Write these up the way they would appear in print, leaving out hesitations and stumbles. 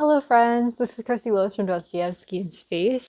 Hello friends, this is Christy Lois from Dostoevsky in Space.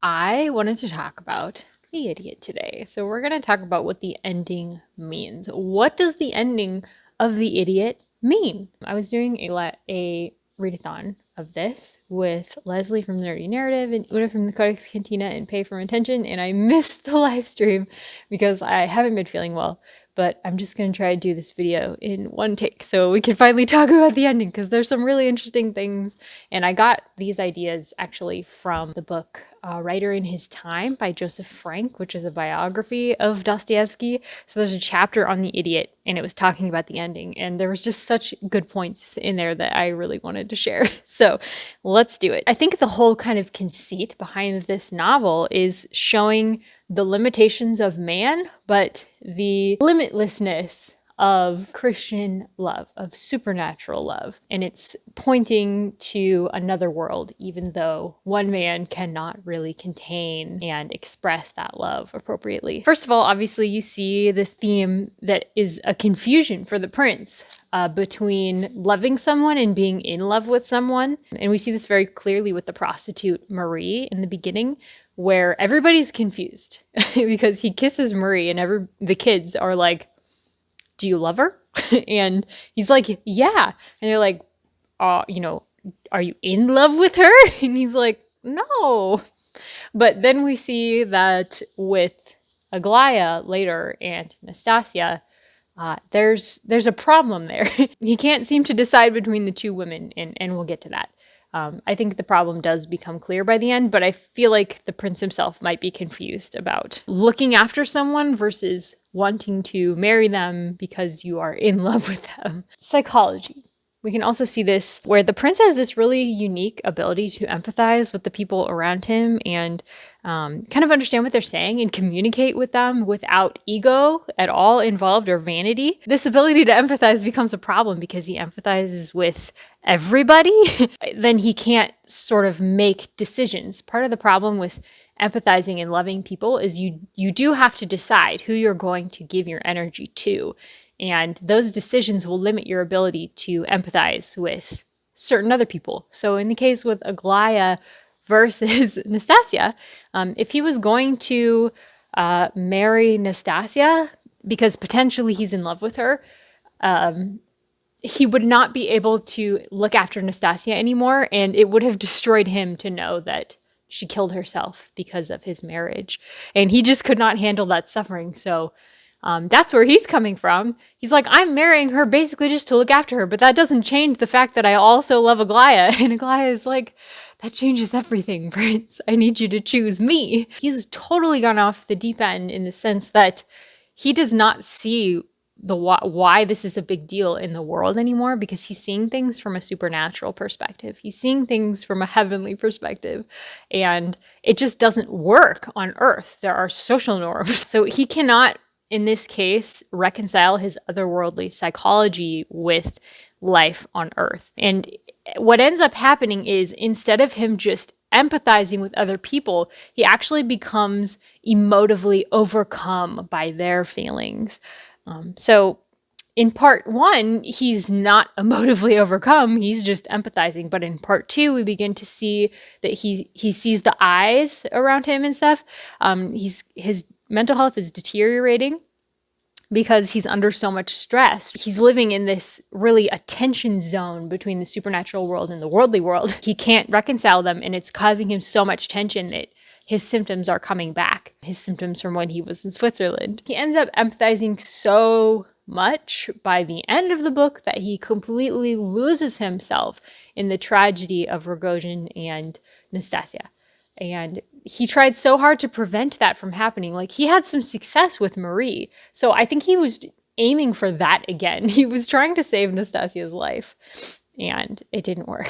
I wanted to talk about the idiot today. So we're going to talk about what the ending means. What does the ending of the idiot mean? I was doing a readathon of this with Leslie from Nerdy Narrative and Una from the Codex Cantina and Pay for Attention, and I missed the live stream because I haven't been feeling well. But I'm just going to try to do this video in one take so we can finally talk about the ending, because there's some really interesting things. And I got these ideas actually from the book Writer in His Time by Joseph Frank, which is a biography of Dostoevsky. So there's a chapter on the idiot, and it was talking about the ending. And there was just such good points in there that I really wanted to share. So let's do it. I think the whole kind of conceit behind this novel is showing the limitations of man, but the limitlessness of Christian love, of supernatural love. And it's pointing to another world, even though one man cannot really contain and express that love appropriately. First of all, obviously, you see the theme that is a confusion for the prince between loving someone and being in love with someone. And we see this very clearly with the prostitute Marie in the beginning, where everybody's confused because he kisses Marie and the kids are like, do you love her? And he's like, yeah. And they're like, are you in love with her? And he's like, no. But then we see that with Aglaya later and Nastasia, there's a problem there. He can't seem to decide between the two women, and we'll get to that. I think the problem does become clear by the end, but I feel like the prince himself might be confused about looking after someone versus wanting to marry them because you are in love with them. Psychology. We can also see this where the prince has this really unique ability to empathize with the people around him and kind of understand what they're saying and communicate with them without ego at all involved or vanity. This ability to empathize becomes a problem because he empathizes with everybody. Then he can't sort of make decisions. Part of the problem with empathizing and loving people is you do have to decide who you're going to give your energy to. And those decisions will limit your ability to empathize with certain other people. So in the case with Aglaya versus Nastasia, if he was going to marry Nastasia because potentially he's in love with her, he would not be able to look after Nastasia anymore, and it would have destroyed him to know that she killed herself because of his marriage. And he just could not handle that suffering. So that's where he's coming from. He's like, I'm marrying her basically just to look after her, but that doesn't change the fact that I also love Aglaya. And Aglaya is like, that changes everything, Prince. I need you to choose me. He's totally gone off the deep end in the sense that he does not see why this is a big deal in the world anymore, because he's seeing things from a supernatural perspective. He's seeing things from a heavenly perspective, and it just doesn't work on Earth. There are social norms. So he cannot, in this case, reconcile his otherworldly psychology with life on Earth. And what ends up happening is, instead of him just empathizing with other people, he actually becomes emotively overcome by their feelings. So in part one, he's not emotively overcome, he's just empathizing. But in part two, we begin to see that he sees the eyes around him and stuff. His mental health is deteriorating because he's under so much stress. He's living in this really a tension zone between the supernatural world and the worldly world. He can't reconcile them, and it's causing him so much tension that his symptoms are coming back. His symptoms from when he was in Switzerland. He ends up empathizing so much by the end of the book that he completely loses himself in the tragedy of Rogojin and Nastasia. And he tried so hard to prevent that from happening. Like, he had some success with Marie. So I think he was aiming for that again. He was trying to save Nastasia's life, and it didn't work.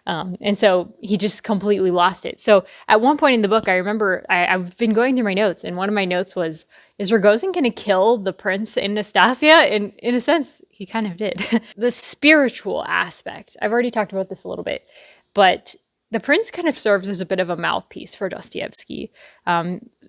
And so he just completely lost it. So at one point in the book, I remember I've been going through my notes, and one of my notes was, is Rogozin going to kill the prince and Nastasia? And in a sense, he kind of did. The spiritual aspect, I've already talked about this a little bit, but the prince kind of serves as a bit of a mouthpiece for Dostoevsky,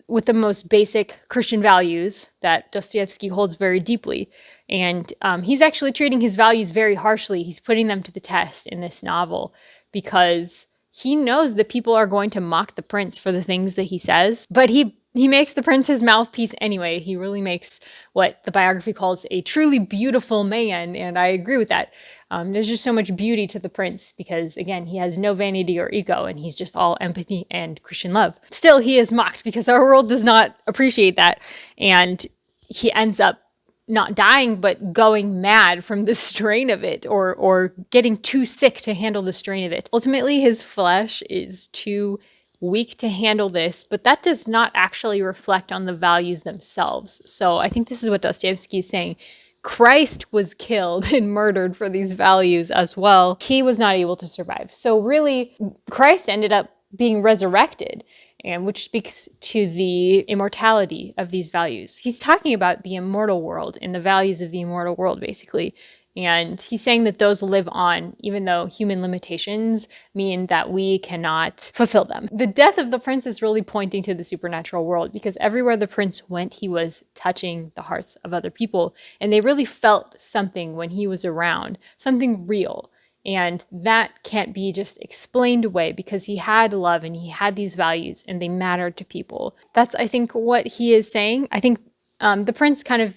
with the most basic Christian values that Dostoevsky holds very deeply. And he's actually treating his values very harshly. He's putting them to the test in this novel because he knows that people are going to mock the prince for the things that he says, but he makes the prince his mouthpiece anyway. He really makes what the biography calls a truly beautiful man, and I agree with that. There's just so much beauty to the prince because, again, he has no vanity or ego, and he's just all empathy and Christian love. Still, he is mocked because our world does not appreciate that, and he ends up not dying, but going mad from the strain of it, or getting too sick to handle the strain of it. Ultimately, his flesh is too weak to handle this, but that does not actually reflect on the values themselves. So I think this is what Dostoevsky is saying. Christ was killed and murdered for these values as well. He was not able to survive. So really, Christ ended up being resurrected, and which speaks to the immortality of these values. He's talking about the immortal world and the values of the immortal world, basically. And he's saying that those live on, even though human limitations mean that we cannot fulfill them. The death of the prince is really pointing to the supernatural world, because everywhere the prince went, he was touching the hearts of other people. And they really felt something when he was around, something real. And that can't be just explained away, because he had love and he had these values and they mattered to people. That's, I think, what he is saying. I think the prince kind of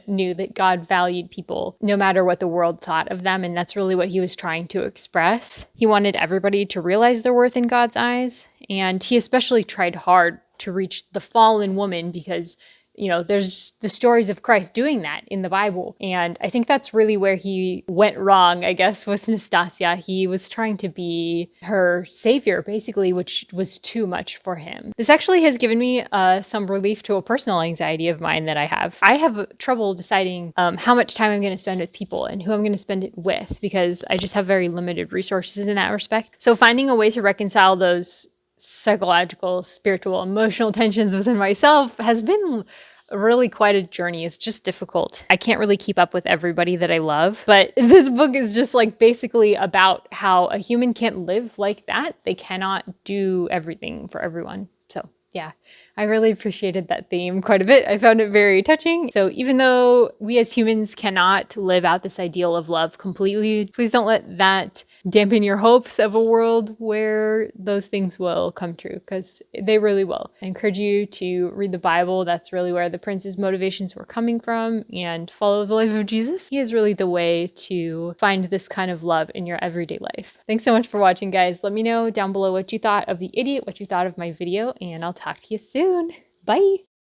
knew that God valued people no matter what the world thought of them. And that's really what he was trying to express. He wanted everybody to realize their worth in God's eyes. And he especially tried hard to reach the fallen woman, because there's the stories of Christ doing that in the Bible. And I think that's really where he went wrong, I guess, with Nastasia. He was trying to be her savior, basically, which was too much for him. This actually has given me some relief to a personal anxiety of mine that I have. I have trouble deciding how much time I'm going to spend with people and who I'm going to spend it with, because I just have very limited resources in that respect. So finding a way to reconcile those psychological, spiritual, emotional tensions within myself has been really quite a journey. It's just difficult. I can't really keep up with everybody that I love, but this book is just like basically about how a human can't live like that. They cannot do everything for everyone. So yeah, I really appreciated that theme quite a bit. I found it very touching. So even though we as humans cannot live out this ideal of love completely, please don't let that dampen your hopes of a world where those things will come true, because they really will. I encourage you to read the Bible. That's really where the prince's motivations were coming from, and follow the life of Jesus. He is really the way to find this kind of love in your everyday life. Thanks so much for watching, guys. Let me know down below what you thought of The Idiot, what you thought of my video, and I'll talk to you soon. Bye.